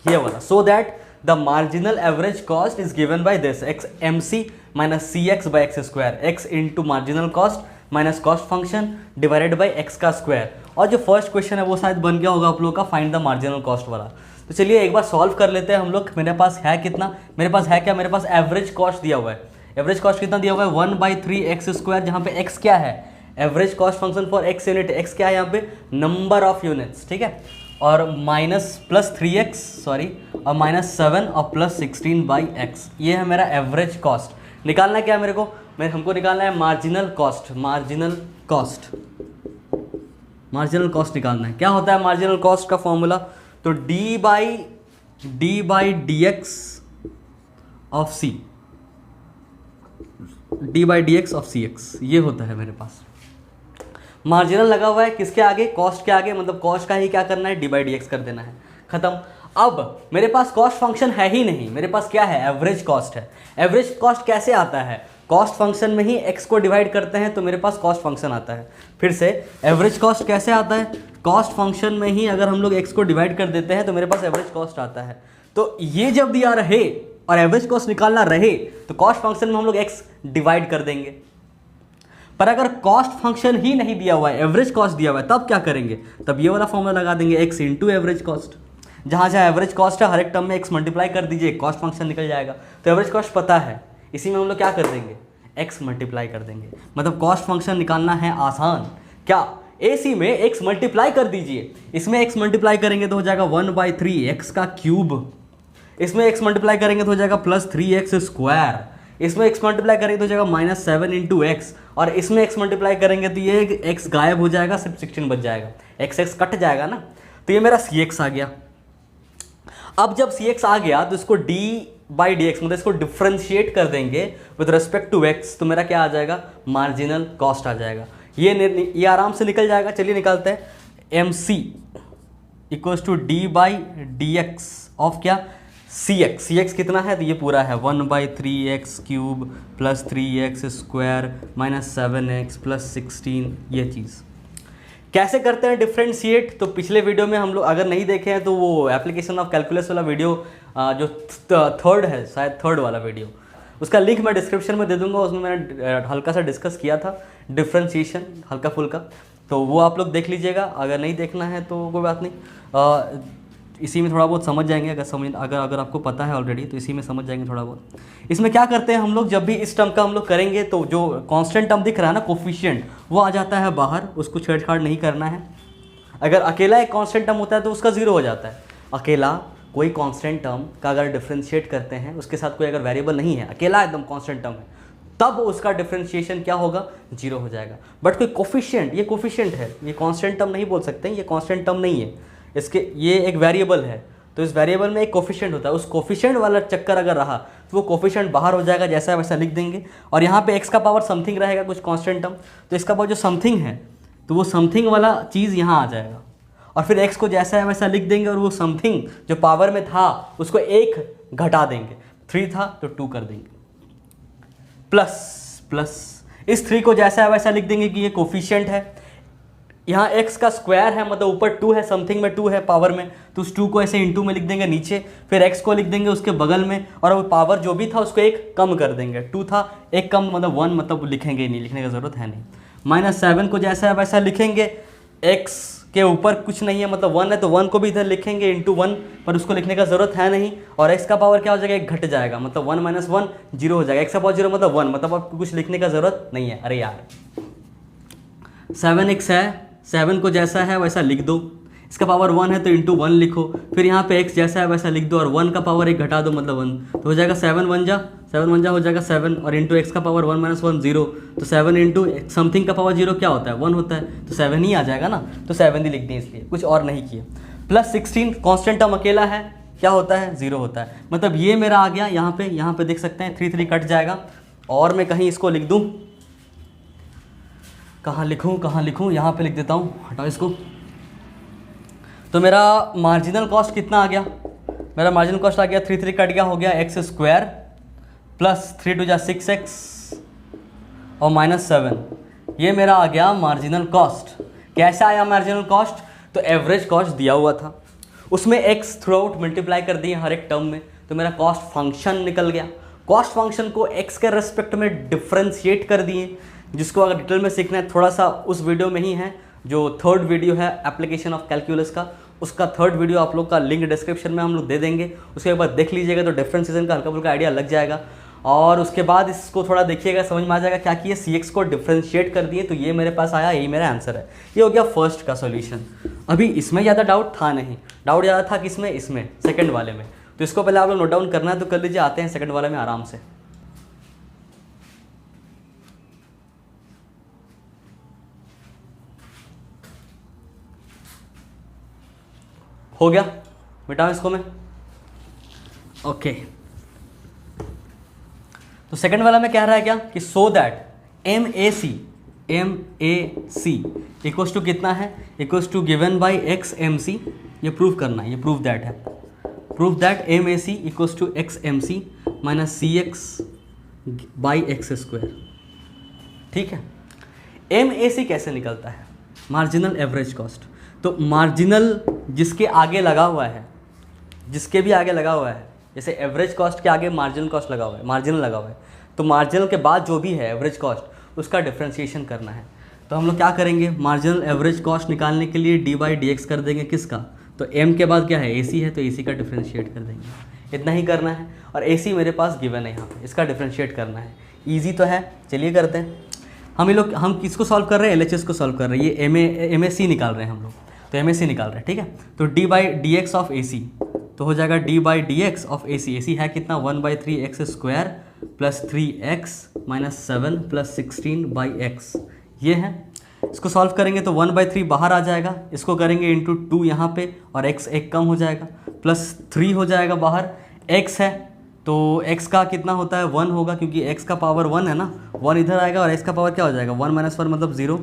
ये वाला, so that the marginal average cost is given by this x m C minus c x by x square, x into marginal cost minus cost function divided by x का स्क्वायर। और जो फर्स्ट क्वेश्चन है वो शायद बन गया होगा आप लोग का, फाइंड द मार्जिनल कॉस्ट वाला। तो चलिए एक बार सॉल्व कर लेते हैं हम लोग। मेरे पास है कितना, मेरे पास है क्या, मेरे पास एवरेज कॉस्ट दिया हुआ है। एवरेज कॉस्ट कितना दिया हुआ है 1/3 एक्स स्क्वायर, जहाँ पे एक्स क्या है average cost function for x unit, x क्या है यहाँ पे नंबर ऑफ यूनिट्स, ठीक है, और माइनस प्लस 3x सॉरी और माइनस 7 और प्लस 16/x। ये है मेरा एवरेज कॉस्ट। निकालना क्या है मेरे को, हमको निकालना है मार्जिनल कॉस्ट। मार्जिनल कॉस्ट निकालना है। क्या होता है मार्जिनल कॉस्ट का फॉर्मूला, तो D by D x of c, D by D x of c x, ये होता है मेरे पास। मार्जिनल लगा हुआ है किसके आगे, कॉस्ट के आगे, मतलब कॉस्ट का ही क्या करना है डी बाई डी एक्स कर देना है, खत्म। अब मेरे पास कॉस्ट फंक्शन है ही नहीं, मेरे पास क्या है एवरेज कॉस्ट है। एवरेज कॉस्ट कैसे आता है, कॉस्ट फंक्शन में ही एक्स को डिवाइड करते हैं तो मेरे पास कॉस्ट फंक्शन आता है। फिर से एवरेज कॉस्ट कैसे आता है, कॉस्ट फंक्शन में ही अगर हम लोग एक्स को डिवाइड कर देते हैं तो मेरे पास एवरेज कॉस्ट आता है। तो ये जब दिया रहे और एवरेज कॉस्ट निकालना रहे तो कॉस्ट फंक्शन में हम लोग एक्स डिवाइड कर देंगे। पर अगर कॉस्ट फंक्शन ही नहीं दिया हुआ है, एवरेज कॉस्ट दिया हुआ है, तब क्या करेंगे, तब ये वाला फॉर्मूला लगा देंगे एक्स इंटू एवरेज कॉस्ट। जहाँ जहाँ एवरेज कॉस्ट है हर एक टर्म में एक्स मल्टीप्लाई कर दीजिए, कॉस्ट फंक्शन निकल जाएगा। तो एवरेज कॉस्ट पता है, इसी में हम लोग क्या कर देंगे एक्स मल्टीप्लाई कर देंगे। मतलब कॉस्ट फंक्शन निकालना है आसान। क्या AC में एक्स मल्टीप्लाई कर दीजिए, इसमें एक्स मल्टीप्लाई करेंगे तो हो जाएगा 1/3 एक्स का क्यूब, इसमें एक्स मल्टीप्लाई करेंगे तो हो जाएगा प्लस 3x स्क्वायर, इसमें एक्स मल्टीप्लाई करेंगे तो हो जाएगा माइनस 7 इंटू एक्स, और इसमें एक्स मल्टीप्लाई करेंगे तो ये एक्स गायब हो जाएगा, सिर्फ 16 बच जाएगा, एक्स कट जाएगा ना। तो ये मेरा CX आ गया। अब जब CX आ गया तो इसको d बाई डी एक्स, मतलब इसको डिफ्रेंशिएट कर देंगे विद रिस्पेक्ट टू एक्स, तो मेरा क्या आ जाएगा मार्जिनल कॉस्ट आ जाएगा। ये आराम से निकल जाएगा। चलिए निकालते हैं। MC equals to d by D x of क्या CX कितना है, तो ये पूरा है 1/3x cube plus 3x square minus 7x plus 16। ये चीज़ कैसे करते हैं डिफ्रेंशिएट, तो पिछले वीडियो में हम लोग अगर नहीं देखे हैं तो वो एप्लीकेशन ऑफ कैलकुलस वाला वीडियो जो थर्ड है, शायद थर्ड वाला वीडियो, उसका लिंक मैं डिस्क्रिप्शन में दे दूंगा। उसमें मैंने हल्का सा डिस्कस किया था डिफ्रेंशिएशन, हल्का फुल्का। तो वो आप लोग देख लीजिएगा, अगर नहीं देखना है तो कोई बात नहीं, इसी में थोड़ा बहुत समझ जाएंगे। अगर आपको पता है ऑलरेडी तो इसी में समझ जाएंगे थोड़ा बहुत। इसमें क्या करते हैं हम लोग, जब भी इस टर्म का हम लोग करेंगे तो जो कांस्टेंट टर्म दिख रहा है ना कोफिशिएंट, वो आ जाता है बाहर, उसको छेड़छाड़ नहीं करना है। अगर अकेला एक कांस्टेंट टर्म होता है तो उसका जीरो हो जाता है। अकेला कोई कांस्टेंट टर्म का अगर डिफ्रेंशिएट करते हैं, उसके साथ कोई अगर वेरिएबल नहीं है, अकेला एकदम कांस्टेंट टर्म है, तब उसका डिफ्रेंशिएशन क्या होगा, जीरो हो जाएगा। बट कोई कोफिशिएंट, ये कोफिशिएंट है, ये कांस्टेंट टर्म नहीं बोल सकते, ये कांस्टेंट टर्म नहीं है, इसके ये एक वेरिएबल है। तो इस वेरिएबल में एक कोफिशिएंट होता है, उस कोफिशिएंट वाला चक्कर अगर रहा तो वो कोफिशिएंट बाहर हो जाएगा, जैसा वैसा लिख देंगे। और यहाँ पे x का पावर समथिंग रहेगा, कुछ कांस्टेंट टर्म, तो इसका पावर जो समथिंग है तो वो समथिंग वाला चीज़ यहाँ आ जाएगा। और फिर x को जैसा है वैसा लिख देंगे, और वो समथिंग जो पावर में था उसको 1 घटा देंगे, 3 था तो 2 कर देंगे, प्लस इस 3 को जैसा है वैसा लिख देंगे कि ये कोफिशिएंट है। यहाँ x का स्क्वायर है, मतलब ऊपर 2 है, समथिंग में 2 है पावर में, तो उस 2 को ऐसे इंटू में लिख देंगे नीचे, फिर x को लिख देंगे उसके बगल में, और वो पावर जो भी था उसको 1 कम कर देंगे। 2 था 1 कम मतलब 1, मतलब लिखेंगे नहीं, लिखने की ज़रूरत है नहीं। -7 को जैसा है वैसा लिखेंगे, x के ऊपर कुछ नहीं है, मतलब 1 है तो 1 को भी इधर लिखेंगे इंटू 1, पर उसको लिखने का ज़रूरत है नहीं। और x का पावर क्या हो जाएगा, 1 घट जाएगा, मतलब 1 - 1 0 हो जाएगा। x का पावर 0 मतलब 1, मतलब आपको कुछ लिखने का ज़रूरत नहीं है। अरे यार 7x है, 7 को जैसा है वैसा लिख दो, इसका पावर 1 है तो इंटू 1 लिखो, फिर यहाँ पे x जैसा है वैसा लिख दो, और 1 का पावर 1 घटा दो मतलब 1, तो हो जाएगा 7 1 जा हो जाएगा 7, और इंटू x का पावर 1 - 1 0, तो 7 इंटू समथिंग का पावर 0 क्या होता है, 1 होता है, तो 7 ही आ जाएगा ना, तो 7 ही लिख दें, इसलिए कुछ और नहीं किए। +16 कांस्टेंट टर्म अकेला है, क्या होता है, 0 होता है, मतलब ये मेरा आ गया। यहाँ पे देख सकते हैं 3 3 कट जाएगा, और मैं कहीं इसको लिख दूँ, कहाँ लिखूँ, यहाँ पे लिख देता हूँ, हटाओ इसको। तो मेरा मार्जिनल कॉस्ट कितना आ गया, मेरा मार्जिनल कॉस्ट आ गया 3 3 कट गया, हो गया x² प्लस 3 2 जा 6x और -7, ये मेरा आ गया मार्जिनल कॉस्ट। कैसे आया मार्जिनल कॉस्ट, तो एवरेज कॉस्ट दिया हुआ था, उसमें x थ्रू आउट मल्टीप्लाई कर दिए हर एक टर्म में, तो मेरा कॉस्ट फंक्शन निकल गया। कॉस्ट फंक्शन को x के रेस्पेक्ट में डिफ्रेंशिएट कर दिए, जिसको अगर डिटेल में सीखना है थोड़ा सा उस वीडियो में ही है, जो 3rd वीडियो है एप्लीकेशन ऑफ कैलकुलस का, उसका 3rd वीडियो आप लोग का लिंक डिस्क्रिप्शन में हम लोग दे देंगे, उसके बाद देख लीजिएगा तो डिफरेंशिएशन का हल्का फुल्का आइडिया लग जाएगा। और उसके बाद इसको थोड़ा देखिएगा, समझ में आ जाएगा क्या किए, cx को डिफ्रेंशिएट कर दिए, तो ये मेरे पास आया, यही मेरा आंसर है। ये हो गया फर्स्ट का सॉल्यूशन। अभी इसमें ज़्यादा डाउट था नहीं, डाउट ज़्यादा था किसमें, इसमें सेकंड वाले में, तो इसको पहले आप लोग नोट डाउन करना है तो कर लीजिए, आते हैं सेकंड वाले में आराम से। हो गया, मिटाऊं इसको मैं, ओके। तो सेकंड वाला में कह रहा है क्या कि so that MAC equals to कितना है, equals to given by XMC, ये प्रूव करना है, ये प्रूव दैट है, prove that MAC equals to XMC minus CX by x²। ठीक है, MAC कैसे निकलता है, मार्जिनल एवरेज कॉस्ट। तो मार्जिनल जिसके आगे लगा हुआ है, जिसके भी आगे लगा हुआ है, जैसे एवरेज कॉस्ट के आगे मार्जिनल कॉस्ट लगा हुआ है, मार्जिनल लगा हुआ है, तो मार्जिनल के बाद जो भी है एवरेज कॉस्ट, उसका डिफ्रेंशिएशन करना है। तो हम लोग क्या करेंगे, मार्जिनल एवरेज कॉस्ट निकालने के लिए d/dx कर देंगे, किसका, तो m के बाद क्या है, AC है, तो AC का डिफ्रेंशिएट कर देंगे, इतना ही करना है। और AC मेरे पास गिवन है यहाँ पे, इसका डिफ्रेंशिएट करना है, ईजी तो है, चलिए करते हैं। हम किसको सॉल्व कर रहे हैं, LHS को सॉल्व कर रहे हैं, ये MAC निकाल रहे हैं हम लोग, तो MAC निकाल रहे हैं, ठीक है। तो d/dx ऑफ AC, तो हो जाएगा d/dx ऑफ AC है कितना, 1/3x² plus 3x minus 7 plus 16/x, ये है। इसको सॉल्व करेंगे तो 1/3 बाहर आ जाएगा, इसको करेंगे इंटू 2 यहाँ पे, और x एक कम हो जाएगा, प्लस 3 हो जाएगा बाहर, x है तो x का कितना होता है, 1 होगा, क्योंकि x का पावर 1 है ना, 1 इधर आएगा, और x का पावर क्या हो जाएगा, 1 - 1 मतलब 0,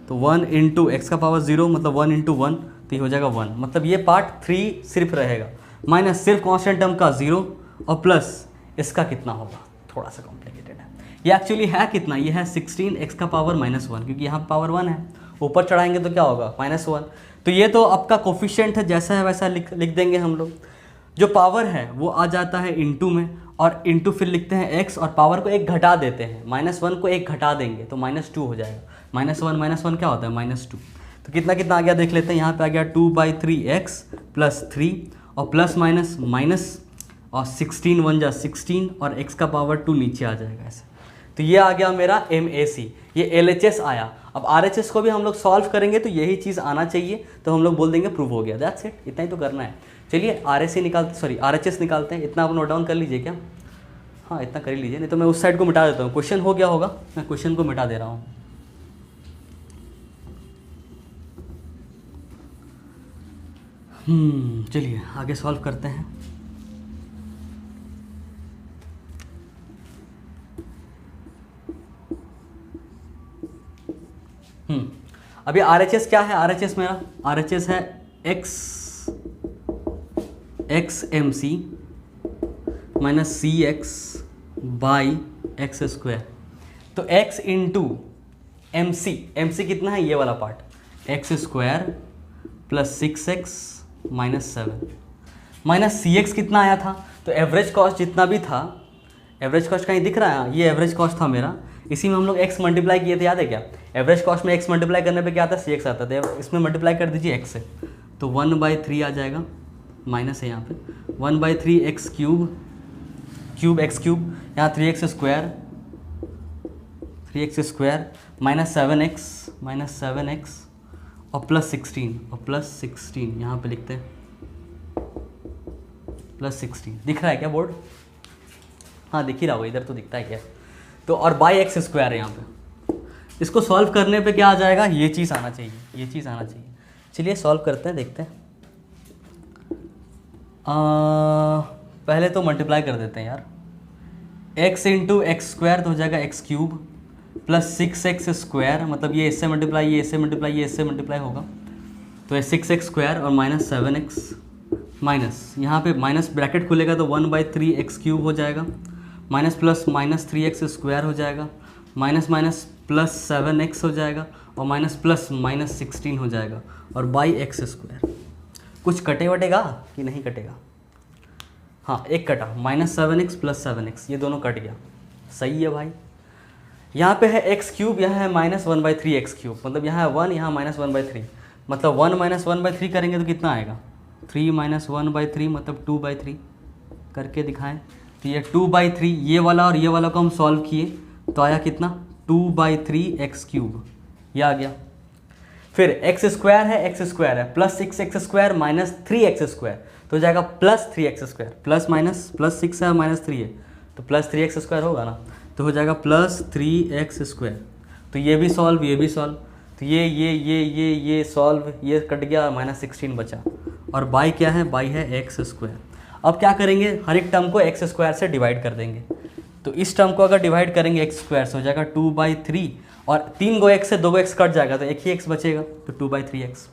तो 1 इंटू x का पावर 0 मतलब 1 इंटू 1, तो ये हो जाएगा 1, मतलब ये पार्ट 3 सिर्फ रहेगा, माइनस सिर्फ कांस्टेंट टर्म का 0, और प्लस इसका कितना होगा, थोड़ा सा कॉम्प्लिकेटेड है, ये एक्चुअली है कितना, ये है 16x का पावर -1, क्योंकि यहाँ पावर 1 है, ऊपर चढ़ाएंगे तो क्या होगा, -1। तो ये तो आपका कोफिशिएंट है, जैसा है वैसा लिख देंगे हम लोग। जो पावर है वो आ जाता है इंटू में, और इंटू फिर लिखते हैं x, और पावर को 1 घटा देते हैं, -1 को 1 घटा देंगे तो -2 हो जाएगा, -1 क्या होता है -2। तो कितना कितना आ गया देख लेते हैं। यहाँ पे आ गया 2/3x + 3 और प्लस माइनस माइनस और 16 1 जा 16 और x का पावर 2 नीचे आ जाएगा ऐसे। तो ये आ गया मेरा MAC, ये LHS आया। अब RHS को भी हम लोग सॉल्व करेंगे तो यही चीज़ आना चाहिए, तो हम लोग बोल देंगे प्रूव हो गया। दैट्स इट, इतना ही तो करना है। चलिए RHS निकालते हैं। इतना आप नोट डाउन कर लीजिए क्या? हाँ इतना कर ही लीजिए, नहीं तो मैं उस साइड को मिटा देता हूँ। क्वेश्चन हो गया होगा, मैं क्वेश्चन को मिटा दे रहा हूँ। चलिए आगे सॉल्व करते हैं। अभी RHS क्या है? RHS मेरा RHS है XMC - CX/x²। तो x इंटू MC कितना है? ये वाला part, x² + 6x - 7 minus CX कितना आया था? तो एवरेज कॉस्ट जितना भी था, एवरेज कॉस्ट कहीं दिख रहा है? ये एवरेज कॉस्ट था मेरा, इसी में हम लोग x मल्टीप्लाई किए थे, याद है क्या? एवरेज कॉस्ट में x मल्टीप्लाई करने पे क्या आता है? CX आता था। इसमें मल्टीप्लाई कर दीजिए x से, तो 1/3 आ जाएगा, माइनस है यहाँ पे 1/3x क्यूब x³ यहाँ 3x² -7x और +16 यहाँ पे लिखते हैं +16। दिख रहा है क्या बोर्ड? हाँ दिख ही रहा होगा, इधर तो दिखता है क्या। तो और बाई x² है यहाँ पे। इसको सॉल्व करने पे क्या आ जाएगा? ये चीज़ आना चाहिए, ये चीज़ आना चाहिए। चलिए सॉल्व करते हैं, देखते हैं। पहले तो मल्टीप्लाई कर देते हैं यार। x इंटू x² तो हो जाएगा x³ + 6x² मतलब ये इससे मल्टीप्लाई, ये इससे मल्टीप्लाई, ये इससे मल्टीप्लाई होगा, तो ये 6x² और -7x माइनस यहाँ पे माइनस ब्रैकेट खुलेगा तो 1/3x³ हो जाएगा, माइनस प्लस -3x² हो जाएगा, माइनस माइनस +7x हो जाएगा और माइनस प्लस -16 हो जाएगा और बाई x²। कुछ कटे वटेगा कि नहीं कटेगा? हाँ एक कटा, -7x + 7x, ये दोनों कट गया। सही है भाई। यहाँ पे है x³, यहाँ है -1/3x³, मतलब यहाँ है 1, यहाँ -1/3, मतलब 1 - 1/3 करेंगे तो कितना आएगा? 3 - 1/3 मतलब 2/3 करके दिखाएं। तो ये 2/3, ये वाला और ये वाला को हम सॉल्व किए तो आया कितना? 2/3x³, ये आ गया। फिर x² है प्लस 6x² माइनस 3x² तो हो जाएगा +3x², प्लस माइनस +6 है -3 है तो +3x² होगा ना, तो हो जाएगा +3x²। तो ये भी सॉल्व, ये भी सॉल्व, तो ये सॉल्व, ये कट गया, -16 बचा। और बाई क्या है? बाई है x²। अब क्या करेंगे? हर एक टर्म को x² से डिवाइड कर देंगे। तो इस टर्म को अगर डिवाइड करेंगे x² से हो जाएगा 2/3 और 3 गो x से 2 गो x कट जाएगा तो एक ही x बचेगा, तो 2/3x।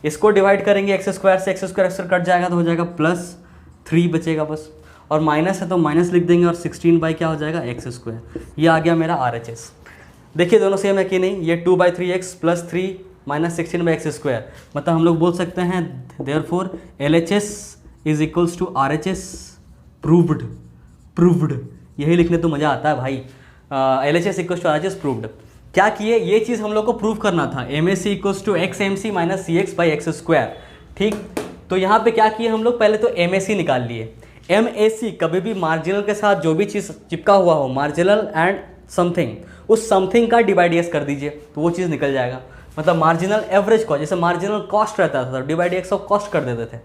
इसको डिवाइड करेंगे x² से, x² कट जाएगा तो हो जाएगा +3 बचेगा बस, और माइनस है तो माइनस लिख देंगे और 16 बाई क्या हो जाएगा? x²। ये आ गया मेरा RHS। देखिए दोनों सेम है कि नहीं? ये 2/3x + 3 -16/x², मतलब हम लोग बोल सकते हैं देयरफॉर LHS = RHS प्रूव्ड। यही लिखने तो मज़ा आता है भाई। LHS = RHS proved. क्या किए? ये चीज़ हम लोग को प्रूव करना था। MAC = XMC - CX/x²। ठीक, तो यहाँ पे क्या किए हम लोग? पहले तो MAC निकाल लिए। MAC कभी भी मार्जिनल के साथ जो भी चीज़ चिपका हुआ हो, मार्जिनल एंड समथिंग, उस समथिंग का डिवाइड कर दीजिए तो वो चीज़ निकल जाएगा। मतलब मार्जिनल एवरेज कॉस्ट, जैसे मार्जिनल कॉस्ट रहता था तो डिवाइड ऑफ कॉस्ट कर देते थे,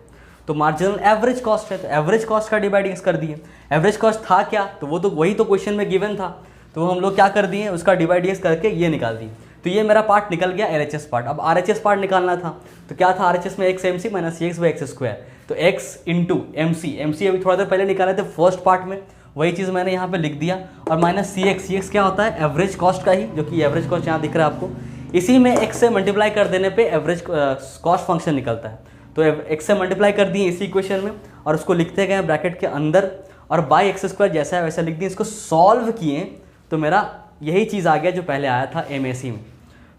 तो मार्जिनल एवरेज कॉस्ट है तो एवरेज कॉस्ट का डिवाइड कर दिए। एवरेज कॉस्ट था क्या? तो वो तो वही तो क्वेश्चन में गिवन था, तो हम लोग क्या कर दिए? उसका डिवाइड करके ये निकाल दिए। तो ये मेरा पार्ट निकल गया, LHS पार्ट। अब RHS पार्ट निकालना था, तो क्या था RHS में? XMC - CX/x²। तो x इंटू MC अभी थोड़ा देर पहले निकाले थे फर्स्ट पार्ट में, वही चीज़ मैंने यहाँ पे लिख दिया, और माइनस CX क्या होता है? एवरेज कॉस्ट का ही, जो कि एवरेज कॉस्ट यहाँ दिख रहा है आपको। इसी में x से मल्टीप्लाई कर देने पे एवरेज कॉस्ट फंक्शन निकलता है। तो x से मल्टीप्लाई कर दिए इसी इक्वेशन में और उसको लिखते गए ब्रैकेट के अंदर, और बाई x² जैसा है वैसा लिख दिए। इसको सॉल्व किए तो मेरा यही चीज़ आ गया जो पहले आया था MAC में।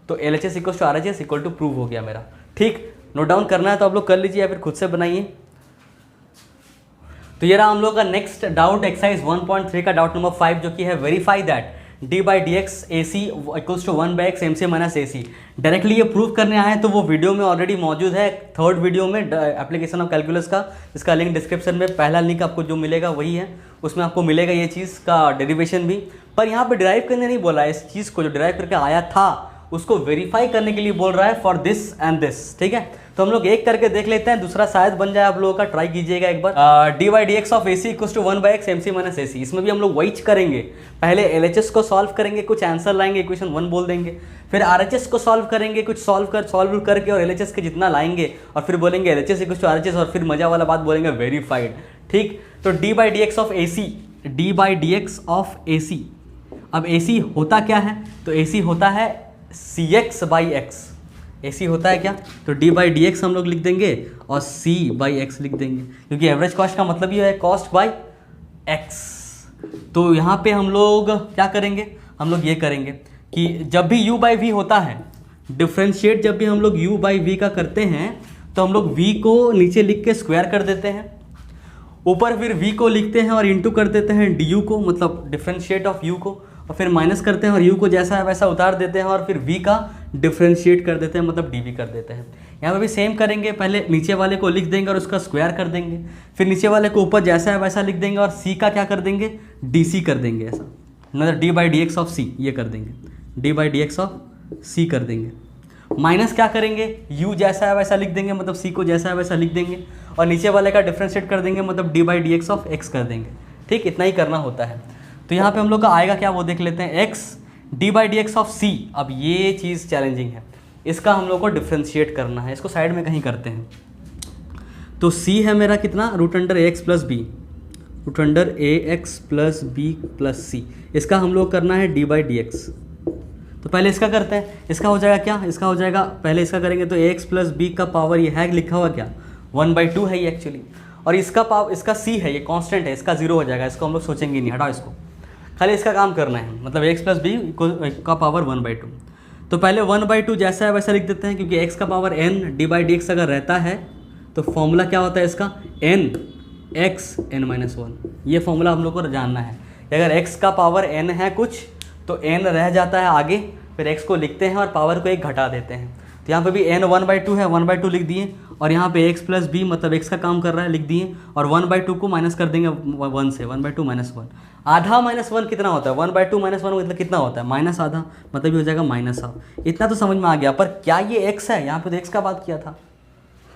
तो LHS = RHS = प्रूव हो गया मेरा। ठीक, नोट डाउन करना है तो आप लोग कर लीजिए या फिर खुद से बनाइए। तो ये रहा हम लोग का नेक्स्ट डाउट, एक्सरसाइज 1.3 का डाउट नंबर 5, जो कि है verify that d by D x a C equals to 1/x M C minus A c. Directly ये प्रूव करने आए हैं तो वो वीडियो में ऑलरेडी मौजूद है, थर्ड वीडियो में एप्लीकेशन ऑफ कैलकुलस का, इसका लिंक डिस्क्रिप्शन में, पहला लिंक आपको जो मिलेगा वही है, उसमें आपको मिलेगा ये चीज़ का डेरिवेशन भी। पर यहाँ पे डिराइव करने नहीं बोला है, इस चीज़ को जो डिराइव करके आया था उसको वेरीफाई करने के लिए बोल रहा है फॉर दिस एंड दिस। ठीक है, तो हम लोग एक करके देख लेते हैं, दूसरा शायद बन जाए आप लोगों का, ट्राई कीजिएगा एक बार। D by D x of A C equals to 1/x M C minus A C. इसमें भी हम लोग वही करेंगे, पहले एल एच एस को सॉल्व करेंगे, कुछ आंसर लाएंगे, इक्वेशन 1 बोल देंगे, फिर आर एच एस को सॉल्व करेंगे, कुछ सॉल्व करके और एल एच एस के जितना लाएंगे और फिर बोलेंगे L H S equals to R H S, और फिर मजा वाला बात बोलेंगे वेरीफाइड। ठीक, तो D by D x of A C, D by D x of A C. अब ए सी होता क्या है, तो ए सी होता है सी एक्स बाई एक्स। ए सी होता है क्या, तो डी बाई डी एक्स हम लोग लिख देंगे और सी बाई एक्स लिख देंगे, क्योंकि एवरेज कॉस्ट का मतलब ये है कॉस्ट बाई एक्स। तो यहाँ पे हम लोग क्या करेंगे, हम लोग ये करेंगे कि जब भी u बाई वी होता है, डिफ्रेंशिएट जब भी हम लोग u बाई वी का करते हैं तो हम लोग v को नीचे लिख के स्क्वायर कर देते हैं, ऊपर फिर v को लिखते हैं और इंटू कर देते हैं du को, मतलब डिफ्रेंशिएट ऑफ u को, और फिर माइनस करते हैं और u को जैसा है वैसा उतार देते हैं और फिर v का डिफ्रेंशिएट कर देते हैं, मतलब dv कर देते हैं। यहाँ पे भी सेम करेंगे, पहले नीचे वाले को लिख देंगे और उसका स्क्वायर कर देंगे, फिर नीचे वाले को ऊपर जैसा है वैसा लिख देंगे और c का क्या कर देंगे, dc कर देंगे, ऐसा मतलब D by D x of C ये कर देंगे, D by D x of C कर देंगे। माइनस क्या करेंगे, u जैसा है वैसा लिख देंगे, मतलब c को जैसा है वैसा लिख देंगे, और नीचे वाले का डिफ्रेंशिएट कर देंगे, मतलब D by D x of x कर देंगे। ठीक, इतना ही करना होता है। तो यहाँ पे हम लोग का आएगा क्या वो देख लेते हैं, x D by D x of C. अब ये चीज़ चैलेंजिंग है, इसका हम लोग को डिफ्रेंशिएट करना है, इसको साइड में कहीं करते हैं। तो c है मेरा कितना, root under A X plus B, root under A X plus B plus C, इसका हम लोग करना है डी बाई डी एक्स। तो पहले इसका करते हैं, इसका हो जाएगा क्या, इसका हो जाएगा, पहले इसका करेंगे तो ए एक्स प्लस बी का पावर ये है लिखा हुआ क्या 1/2 है ये एक्चुअली, और इसका पावर, इसका c है ये कांस्टेंट है, इसका 0 हो जाएगा, इसको हम लोग सोचेंगे नहीं, हटाओ इसको, खाली इसका काम करना है, मतलब एक्स प्लस बी का पावर 1/2। तो पहले 1/2 जैसा है वैसा लिख देते हैं, क्योंकि x का power n D by D x अगर रहता है तो फॉर्मूला क्या होता है इसका, n x n-1। ये फॉर्मूला हम लोग को जानना है, अगर x का पावर n है कुछ तो n रह जाता है आगे, फिर x को लिखते हैं और पावर को 1 घटा देते हैं। तो यहाँ पे भी n 1/2 है, 1/2 लिख दिए, और यहाँ पे x प्लस बी मतलब x का काम कर रहा है लिख दिए, और 1/2 को माइनस कर देंगे 1 से, 1/2 माइनस 1, आधा माइनस 1 कितना होता है, 1/2 माइनस 1 मतलब कितना होता है, माइनस आधा, मतलब ये हो जाएगा माइनस हाफ। इतना तो समझ में आ गया, पर क्या ये x है, यहाँ पे तो x का बात किया था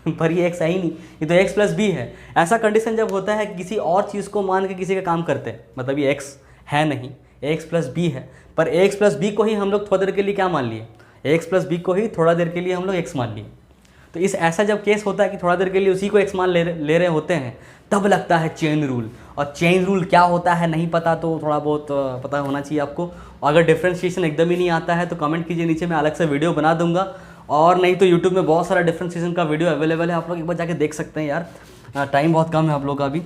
पर ये x है ही नहीं, ये तो x प्लस बी है। ऐसा कंडीशन जब होता है किसी और चीज़ को मान के किसी का काम करते हैं, मतलब ये x है नहीं, x प्लस बी है, पर x प्लस बी को ही हम लोग थोड़ा देर के लिए क्या मान लिए, x प्लस बी को ही थोड़ा देर के लिए हम लोग x मान लिए। तो इस ऐसा जब केस होता है कि थोड़ा देर के लिए उसी को x मान ले रहे होते हैं, तब लगता है चेन रूल। और चेन रूल क्या होता है नहीं पता तो थोड़ा बहुत पता होना चाहिए आपको। अगर डिफ्रेंशिएशन एकदम ही नहीं आता है तो कमेंट कीजिए नीचे, मैं अलग से वीडियो बना दूंगा, और नहीं तो यूट्यूब में बहुत सारा डिफ्रेंशिएशन का वीडियो अवेलेबल है, आप लोग एक बार जाके देख सकते हैं यार, टाइम बहुत कम है आप लोग का अभी।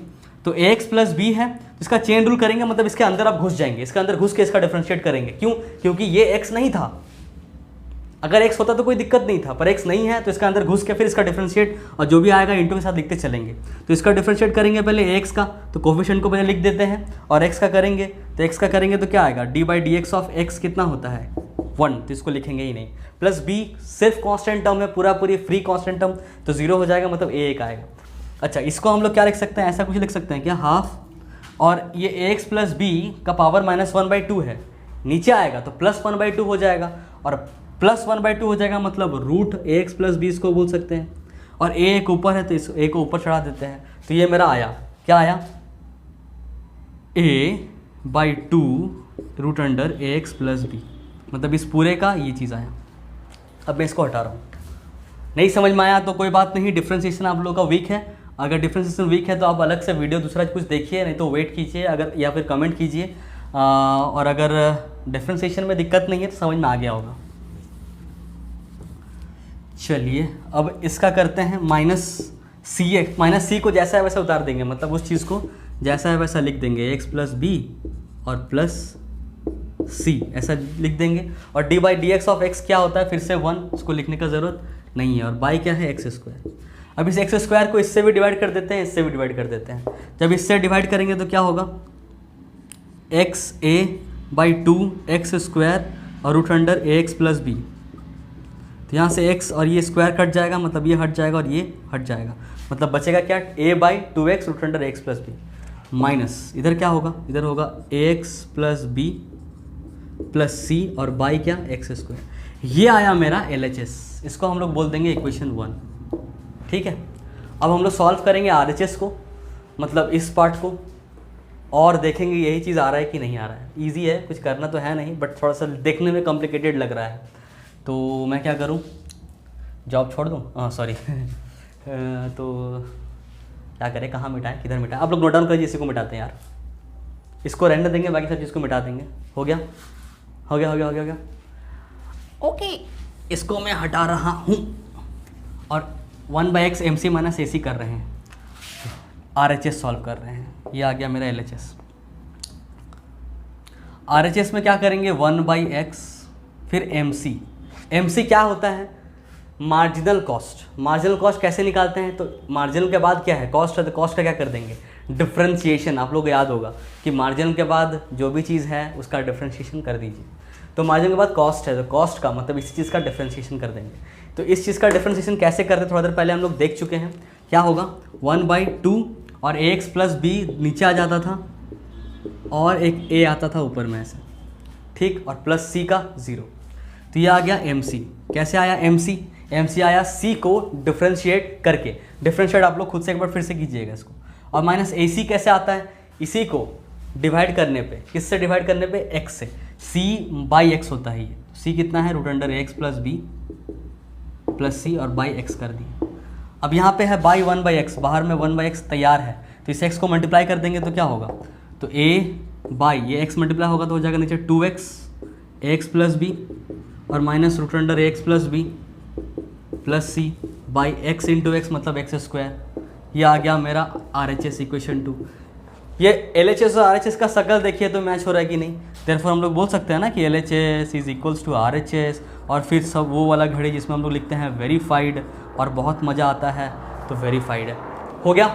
तो ax प्लस बी है, इसका चेन रूल करेंगे, मतलब इसके अंदर आप घुस जाएंगे, इसके अंदर घुस के इसका डिफ्रेंशिएट करेंगे। क्यों, क्योंकि ये x नहीं था, अगर x होता तो कोई दिक्कत नहीं था, पर x नहीं है तो इसका अंदर घुस के फिर इसका डिफरेंशिएट, और जो भी आएगा इंटू के साथ लिखते चलेंगे। तो इसका डिफरेंशिएट करेंगे पहले x का, तो कोफिशिएंट को पहले लिख देते हैं, और x का करेंगे, तो x का करेंगे तो क्या आएगा, D by D x of x कितना होता है 1, तो इसको लिखेंगे ही नहीं, प्लस b सिर्फ कॉन्स्टेंट टर्म है, पूरी फ्री कॉन्स्टेंट टर्म, तो 0 हो जाएगा, मतलब a1 आएगा। अच्छा, इसको हम लोग क्या लिख सकते हैं, ऐसा कुछ लिख सकते हैं क्या, हाफ, और ये ax प्लस बी का पावर -1/2 है, नीचे आएगा तो प्लस 1/2 हो जाएगा, और प्लस 1/2 हो जाएगा, मतलब रूट ax प्लस बी इसको बोल सकते हैं, और a एक ऊपर है तो इस a को ऊपर चढ़ा देते हैं। तो ये मेरा आया, क्या आया, a/2 root under ax plus b, मतलब इस पूरे का ये चीज़ आया। अब मैं इसको हटा रहा हूँ, नहीं समझ में आया तो कोई बात नहीं, डिफ्रेंशिएशन आप लोगों का वीक है। अगर डिफ्रेंशिएशन वीक है तो आप अलग से वीडियो दूसरा कुछ देखिए, नहीं तो वेट कीजिए, अगर या फिर कमेंट कीजिए, और अगर डिफ्रेंशिएशन में दिक्कत नहीं है तो समझ में आ गया होगा। चलिए अब इसका करते हैं माइनस सी को जैसा है वैसा उतार देंगे, मतलब उस चीज़ को जैसा है वैसा लिख देंगे, एक्स प्लस बी और प्लस सी ऐसा लिख देंगे, और D by D x of x क्या होता है, फिर से 1, इसको लिखने का ज़रूरत नहीं है, और बाई क्या है एक्स स्क्वायर। अब इस एक्स स्क्वायर को इससे भी डिवाइड कर देते हैं, इससे भी डिवाइड कर देते हैं। जब इससे डिवाइड करेंगे तो क्या होगा, एक्स ए बाई 2x² और root under ax plus b. तो यहाँ से x और ये स्क्वायर कट जाएगा, मतलब ये हट जाएगा और ये हट जाएगा, मतलब बचेगा क्या, a/2x root under x plus b minus इधर क्या होगा, इधर होगा ax प्लस बी प्लस सी और बाई क्या x²। ये आया मेरा LHS, इसको हम लोग बोल देंगे इक्वेशन 1। ठीक है, अब हम लोग सॉल्व करेंगे RHS को, मतलब इस पार्ट को, और देखेंगे यही चीज़ आ रहा है कि नहीं आ रहा है। ईजी है, कुछ करना तो है नहीं, बट थोड़ा सा देखने में कॉम्प्लिकेटेड लग रहा है। तो मैं क्या करूं, जॉब छोड़ दूं, हाँ सॉरी तो क्या करें, कहाँ मिटाएं, किधर मिटाएं, आप लोग नोट डाउन करिए, इसी को मिटाते हैं यार, इसको रहने देंगे, बाकी सब चीज़ को मिटा देंगे। हो गया हो गया हो गया हो गया हो गया ओके, इसको मैं हटा रहा हूँ और 1/x MC माइनस AC कर रहे हैं, RHS सॉल्व कर रहे हैं। ये आ गया मेरा LHS। RHS में क्या करेंगे, 1/x फिर MC क्या होता है, मार्जिनल कॉस्ट। मार्जिनल कॉस्ट कैसे निकालते हैं, तो मार्जिनल के बाद क्या है, कॉस्ट है, तो कॉस्ट का क्या कर देंगे, डिफ्रेंशिएशन। आप लोग को याद होगा कि मार्जिनल के बाद जो भी चीज़ है उसका डिफ्रेंशिएशन कर दीजिए। तो मार्जिन के बाद कॉस्ट है, तो कॉस्ट का मतलब इसी चीज़ का डिफ्रेंशिएशन कर देंगे। तो इस चीज़ का डिफ्रेंशिएशन कैसे करते, थोड़ा देर पहले हम लोग देख चुके हैं। क्या होगा, 1/2 और ax प्लस बी नीचे आ जाता था और एक a आता था ऊपर में ऐसे, ठीक, और प्लस c का 0। तो ये आ गया MC। कैसे आया MC आया c को डिफ्रेंशिएट करके। डिफ्रेंशिएट आप लोग खुद से एक बार फिर से कीजिएगा इसको। और माइनस AC कैसे आता है, इसी को डिवाइड करने पे, किससे डिवाइड करने पे, x से। c/x होता है ये, c कितना है, root under ax plus B plus सी और बाई x कर दिए। अब यहाँ पे है बाई 1/x, बाहर में 1/x तैयार है, तो इस x को मल्टीप्लाई कर देंगे तो क्या होगा, तो a बाई ये x मल्टीप्लाई होगा तो हो जाएगा नीचे 2x ax प्लस बी और minus root under ax plus B plus c by x into x मतलब x²। ये आ गया मेरा RHS इक्वेशन 2। ये LHS और RHS का शकल देखिए तो मैच हो रहा है कि नहीं। देयरफॉर हम लोग बोल सकते हैं ना कि LHS is equals to RHS, और फिर सब वो वाला घड़ी जिसमें हम लोग लिखते हैं वेरीफाइड, और बहुत मज़ा आता है, तो वेरीफाइड है। हो गया।